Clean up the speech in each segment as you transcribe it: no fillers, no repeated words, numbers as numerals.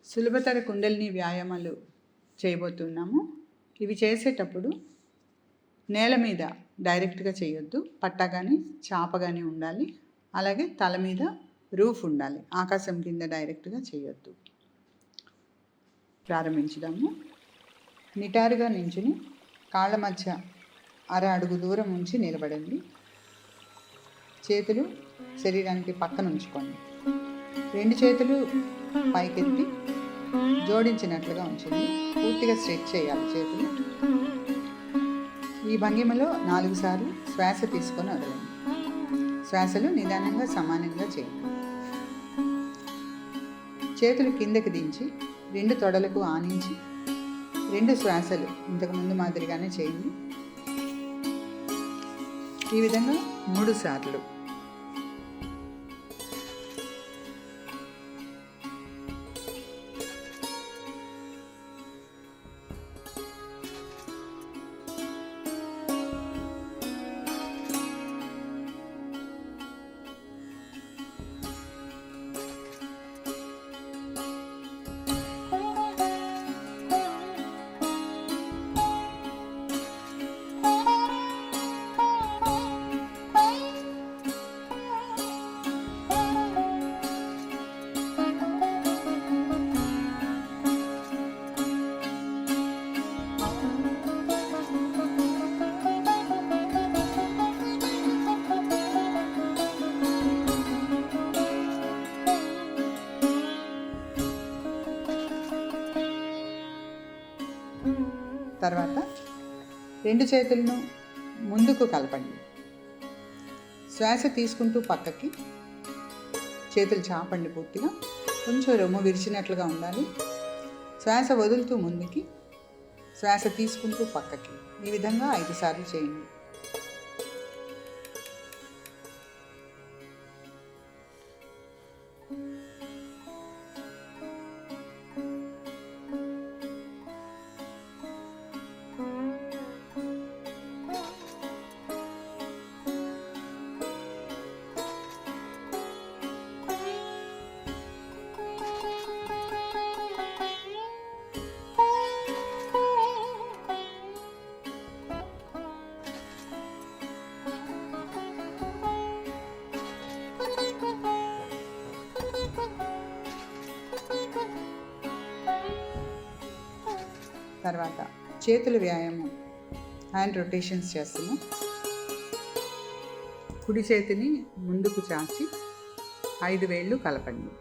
సులభతర కుండలిని వ్యాయామాలు చేయబోతున్నాము. ఇవి చేసేటప్పుడు నేల మీద డైరెక్ట్గా చేయొద్దు. పట్టా కానీ చాప కానీ ఉండాలి. అలాగే తల మీద రూఫ్ ఉండాలి. ఆకాశం కింద డైరెక్ట్గా చేయొద్దు. ప్రారంభించుదాము. నిటారుగా నించుని కాళ్ళ మధ్య అర అడుగు దూరం ఉంచి నిలబడండి. చేతులు శరీరానికి పక్కన ఉంచుకోండి. రెండు చేతులు పైకెత్తి జోడించినట్లుగా ఉంచండి. పూర్తిగా స్ట్రెచ్ చేయాలి చేతులు. ఈ భంగిమలో 4 సార్లు శ్వాస తీసుకొని వదలండి. శ్వాసలు నిదానంగా సమానంగా చేయండి. చేతులు కిందకి దించి 2 తొడలకు ఆనించి 2 శ్వాసలు ఇంతకుముందు మాదిరిగానే చేయండి. ఈ విధంగా 3 సార్లు. తర్వాత 2 చేతులను ముందుకు కలపండి. శ్వాస తీసుకుంటూ పక్కకి చేతులు చాపండి. పూర్తిగా కొంచెం రొమ్ము విరిచినట్లుగా ఉండాలి. శ్వాస వదులుతూ ముందుకి, శ్వాస తీసుకుంటూ పక్కకి. ఈ విధంగా 5 సార్లు చేయండి. తర్వాత చేతుల వ్యాయామం, హ్యాండ్ రొటేషన్స్ చేస్తాము. కుడి చేతిని ముందుకు చాచి 5 వేళ్ళు కలపండి.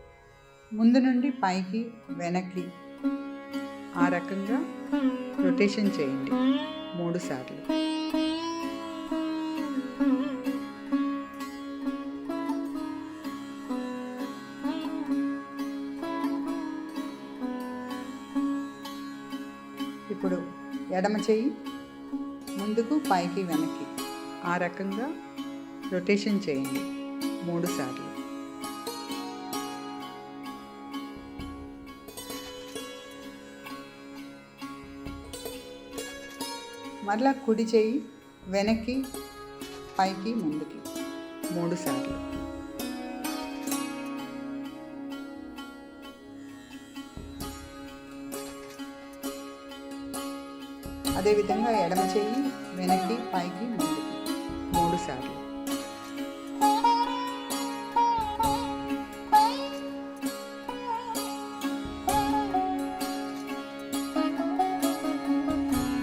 ముందు నుండి పైకి వెనక్కి ఆ రకంగా రొటేషన్ చేయండి 3 సార్లు. ఇప్పుడు ఎడమ చెయ్యి ముందుకు పైకి వెనక్కి ఆ రకంగా రొటేషన్ చేయండి 3 సార్లు. మరలా కుడి చెయ్యి వెనక్కి పైకి ముందుకి 3 సార్లు. అదేవిధంగా ఎడమ చెయ్యి వెనక్కి పైకి ముందుకి 3 సార్లు.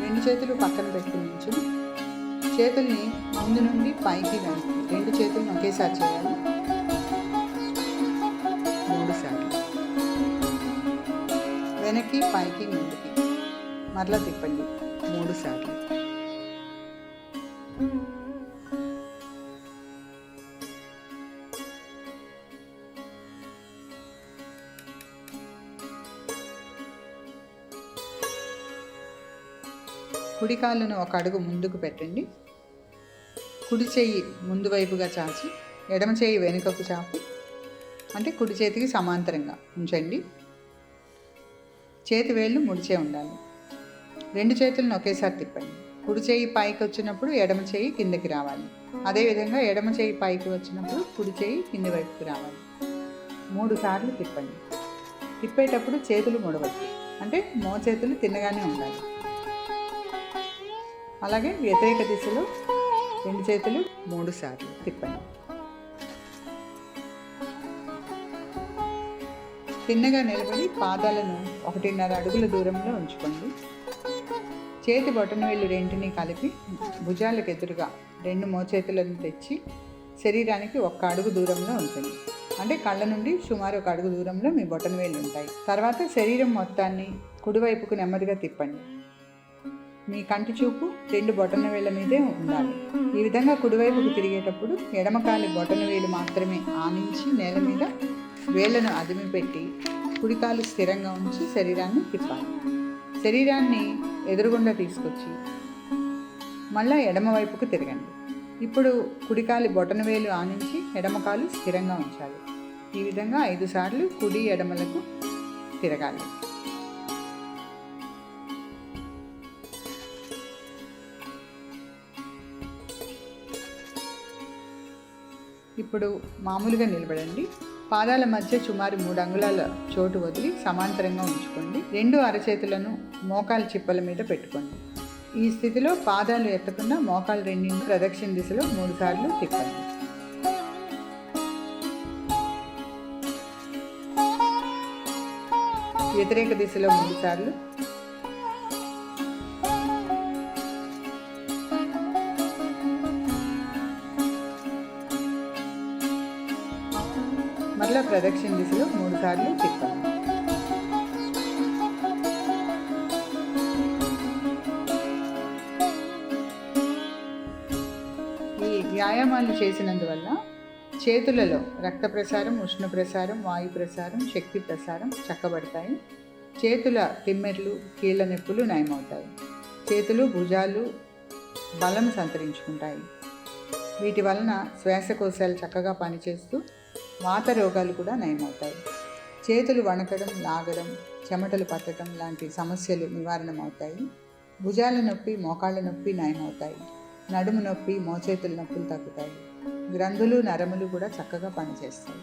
రెండు చేతులు పక్కన పెట్టుకుని నుంచుని చేతుల్ని ముందు నుండి పైకి వెనక్కి 2 చేతులను ఒకేసారి చేయాలి 3 సార్లు. వెనక్కి పైకి ముందుకి మరలా తిప్పండి 3 సార్లు. కుడి కాళ్ళను 1 అడుగు ముందుకు పెట్టండి. కుడి చెయ్యి ముందు వైపుగా చాచి ఎడమ చెయ్యి వెనుకకు చాపి, అంటే కుడి చేతికి సమాంతరంగా ఉంచండి. చేతి వేళ్ళు ముడిచే ఉండాలి. 2 చేతులను ఒకేసారి తిప్పండి. కుడి చేయి పైకి వచ్చినప్పుడు ఎడమ చేయి కిందకి రావాలి. అదేవిధంగా ఎడమ చేయి పైకి వచ్చినప్పుడు కుడి చేయి కింది వైపుకి రావాలి. 3 సార్లు తిప్పండి. తిప్పేటప్పుడు చేతులు ముడవద్దు, అంటే మోచేతులు తిన్నగానే ఉండాలి. అలాగే వ్యతిరేక దిశలో 2 చేతులు 3 సార్లు తిప్పండి. తిన్నగా నిలబడి పాదాలను 1.5 అడుగుల దూరంలో ఉంచుకోండి. చేతి బొటనవేళ్ళు రెంటిని కలిపి భుజాలకు ఎదురుగా 2 మోచేతులను తెచ్చి శరీరానికి 1 అడుగు దూరంలో ఉంటుంది. అంటే కళ్ళ నుండి సుమారు 1 అడుగు దూరంలో మీ బొటనవేళ్ళు ఉంటాయి. తర్వాత శరీరం మొత్తాన్ని కుడివైపుకు నెమ్మదిగా తిప్పండి. మీ కంటి చూపు 2 బొటనవేళ్ళ మీదే ఉండాలి. ఈ విధంగా కుడివైపుకు తిరిగేటప్పుడు ఎడమకాలి బొటనవేలు మాత్రమే ఆనించి నేల మీద వేళ్లను అదిమిపెట్టి కుడికాలు స్థిరంగా ఉంచి శరీరాన్ని తిప్పాలి. శరీరాన్ని ఎదురుగుండా తీసుకొచ్చి మళ్ళీ ఎడమవైపుకు తిరగండి. ఇప్పుడు కుడికాలి బొటనవేలు ఆనించి ఎడమకాలు స్థిరంగా ఉంచాలి. ఈ విధంగా 5 సార్లు కుడి ఎడమలకు తిరగాలి. ఇప్పుడు మామూలుగా నిలబడండి. పాదాల మధ్య సుమారు 3 అంగుళాల చోటు వదిలి సమాంతరంగా ఉంచుకోండి. 2 అరచేతులను మోకాలు చిప్పల మీద పెట్టుకోండి. ఈ స్థితిలో పాదాలు ఎత్తకుండా మోకాలు రెండింటిని ప్రదక్షిణ దిశలో 3 సార్లు తిప్పండి. వ్యతిరేక దిశలో 3 సార్లు. మరలా ప్రదక్షిణ దిశలో 3 సార్లు తిప్పండి. ఈ వ్యాయామాలు చేసినందువల్ల చేతులలో రక్త ప్రసారం, ఉష్ణ ప్రసారం, వాయు ప్రసారం, శక్తి ప్రసారం చక్కబడతాయి. చేతుల తిమ్మెర్లు, కీళ్ళ నొప్పులు నయమవుతాయి. చేతులు, భుజాలు బలం సంతరించుకుంటాయి. వీటి వలన శ్వాసకోశాలు చక్కగా పనిచేస్తూ వాత రోగాలు కూడా నయమవుతాయి. చేతులు వణకడం, లాగడం, చెమటలు పట్టడం లాంటి సమస్యలు నివారణమవుతాయి. భుజాల నొప్పి, మోకాళ్ళ నొప్పి నయమవుతాయి. నడుము నొప్పి, మోచేతుల నొప్పులు తగ్గుతాయి. గ్రంథులు, నరములు కూడా చక్కగా పనిచేస్తాయి.